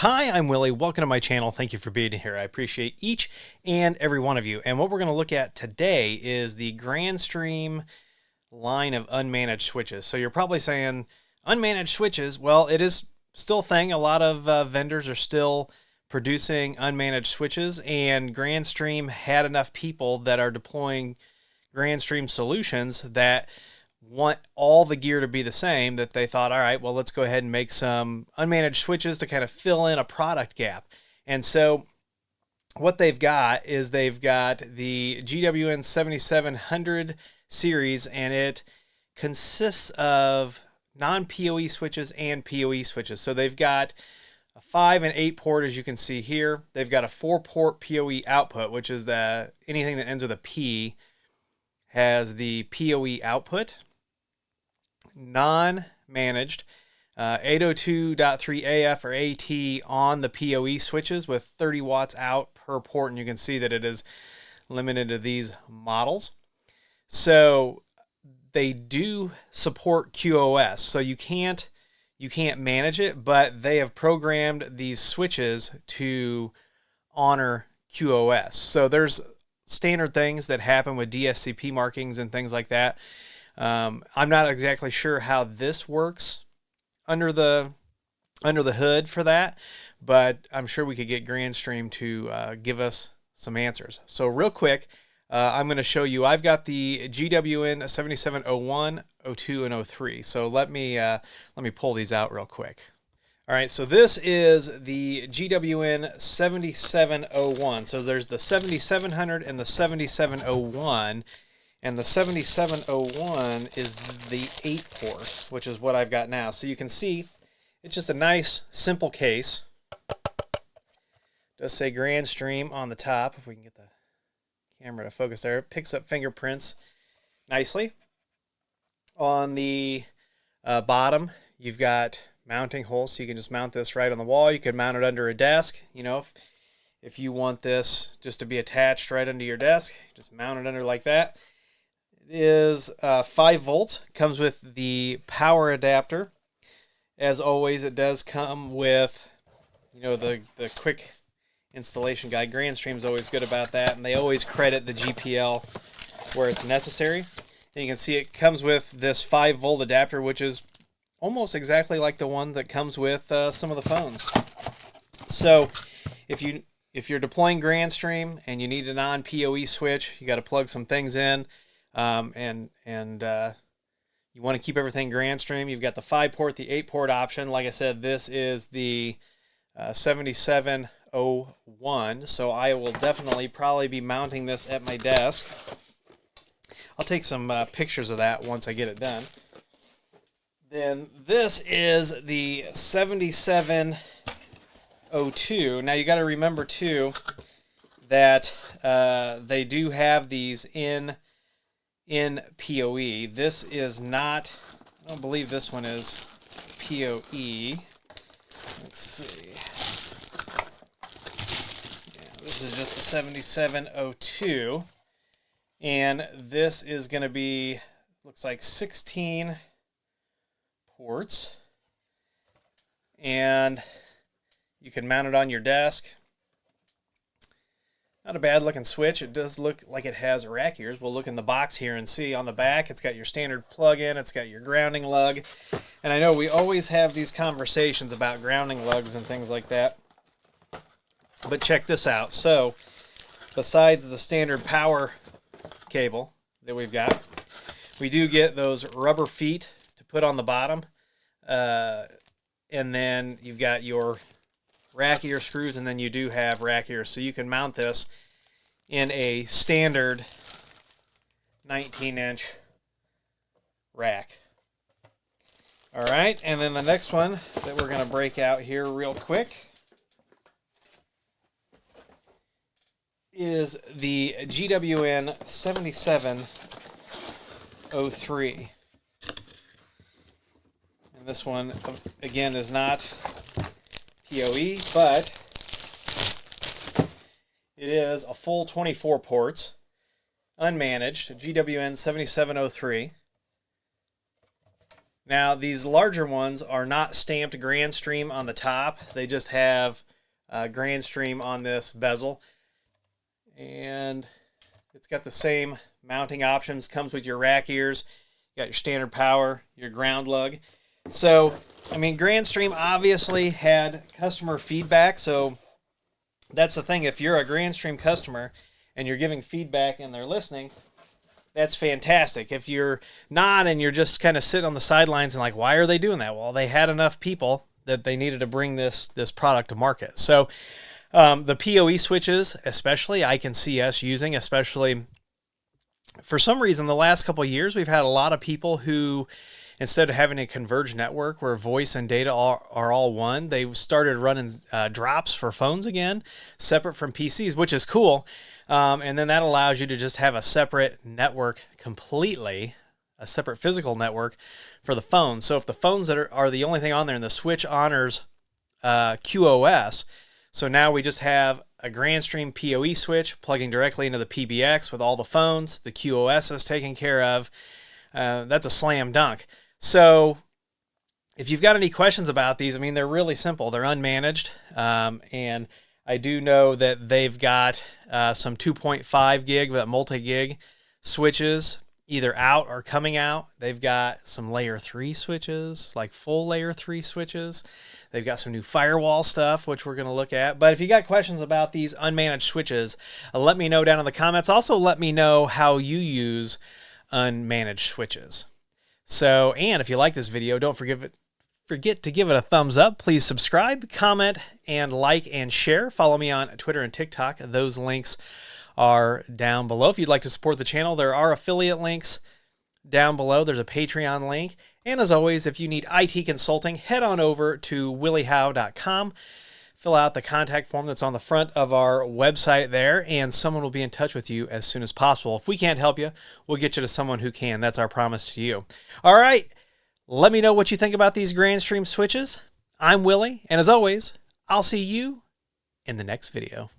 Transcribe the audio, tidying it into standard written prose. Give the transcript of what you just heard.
Hi, I'm Willie. Welcome to my channel. Thank you for being here. I appreciate each and every one of you. And what we're going to look at today is the Grandstream line of unmanaged switches. So you're probably saying, unmanaged switches? Well, it is still a thing. A lot of vendors are still producing unmanaged switches, and Grandstream had enough people that are deploying Grandstream solutions that want all the gear to be the same, that they thought, all right, well, let's go ahead and make some unmanaged switches to kind of fill in a product gap. And so what they've got is they've got the GWN 7700 series, and it consists of non-PoE switches and PoE switches. So they've got a 5 and 8 port, as you can see here. They've got a 4-port PoE output, which is anything that ends with a P has the PoE output. Non-managed 802.3 AF or AT on the PoE switches with 30 watts out per port, and you can see that it is limited to these models. So they do support QoS, so you can't manage it, but they have programmed these switches to honor QoS. So there's standard things that happen with DSCP markings and things like that. I'm not exactly sure how this works under the hood for that, but I'm sure we could get Grandstream to give us some answers. So real quick, I'm going to show you. I've got the GWN 7701, 02, and 03. So let me pull these out real quick. All right, so this is the GWN 7701. So there's the 7700 and the 7701. And the 7701 is the 8-port, which is what I've got now. So you can see it's just a nice, simple case. It does say Grandstream on the top, if we can get the camera to focus there. It picks up fingerprints nicely. On the bottom, you've got mounting holes, so you can just mount this right on the wall. You can mount it under a desk. You know, if you want this just to be attached right under your desk, just mount it under like that. It is 5 volts. Comes with the power adapter. As always, it does come with, you know, the quick installation guide. Grandstream's always good about that, and they always credit the GPL where it's necessary. And you can see it comes with this 5-volt adapter, which is almost exactly like the one that comes with some of the phones. So if you're deploying Grandstream and you need a non-PoE switch, you got to plug some things in. And you want to keep everything Grandstream. You've got the 5-port, the 8-port option. Like I said, this is the 7701, so I will definitely probably be mounting this at my desk. I'll take some pictures of that once I get it done. Then this is the 7702. Now you got to remember too that they do have these in PoE. This is not, I don't believe this one is PoE. Let's see. Yeah, this is just the 7702. And this is going to be, looks like 16 ports. And you can mount it on your desk. Not a bad looking switch. It does look like it has rack ears. We'll look in the box here and see on the back. It's got your standard plug-in. It's got your grounding lug. And I know we always have these conversations about grounding lugs and things like that. But check this out. So besides the standard power cable that we've got, we do get those rubber feet to put on the bottom. And then you've got your rack ear screws, and then you do have rack ears, so you can mount this in a standard 19-inch rack. All right, and then the next one that we're going to break out here real quick is the GWN 7703. And this one, again, is not PoE, but it is a full 24 ports, unmanaged, GWN 7703. Now, these larger ones are not stamped Grandstream on the top. They just have Grandstream on this bezel. And it's got the same mounting options. Comes with your rack ears. You got your standard power, your ground lug. So, I mean, Grandstream obviously had customer feedback. So that's the thing. If you're a Grandstream customer and you're giving feedback and they're listening, that's fantastic. If you're not and you're just kind of sitting on the sidelines and like, why are they doing that? Well, they had enough people that they needed to bring this product to market. So the PoE switches, especially, I can see us using, especially for some reason, the last couple of years, we've had a lot of people who, instead of having a converged network where voice and data are all one, they started running drops for phones again, separate from PCs, which is cool. And then that allows you to just have a separate network completely, a separate physical network for the phone. So if the phones that are the only thing on there and the switch honors QoS, so now we just have a Grandstream PoE switch plugging directly into the PBX with all the phones. The QoS is taken care of. That's a slam dunk. So if you've got any questions about these, I mean, they're really simple. They're unmanaged. And I do know that they've got some 2.5 gig, that multi-gig switches either out or coming out. They've got some layer 3 switches, like full layer 3 switches. They've got some new firewall stuff, which we're going to look at. But if you got questions about these unmanaged switches, let me know down in the comments. Also, let me know how you use unmanaged switches. So, and if you like this video, don't forget to give it a thumbs up. Please subscribe, comment, and like and share. Follow me on Twitter and TikTok. Those links are down below. If you'd like to support the channel, there are affiliate links down below. There's a Patreon link. And as always, if you need IT consulting, head on over to williehowe.com. Fill out the contact form that's on the front of our website there, and someone will be in touch with you as soon as possible. If we can't help you, we'll get you to someone who can. That's our promise to you. All right. Let me know what you think about these Grandstream switches. I'm Willie, and as always, I'll see you in the next video.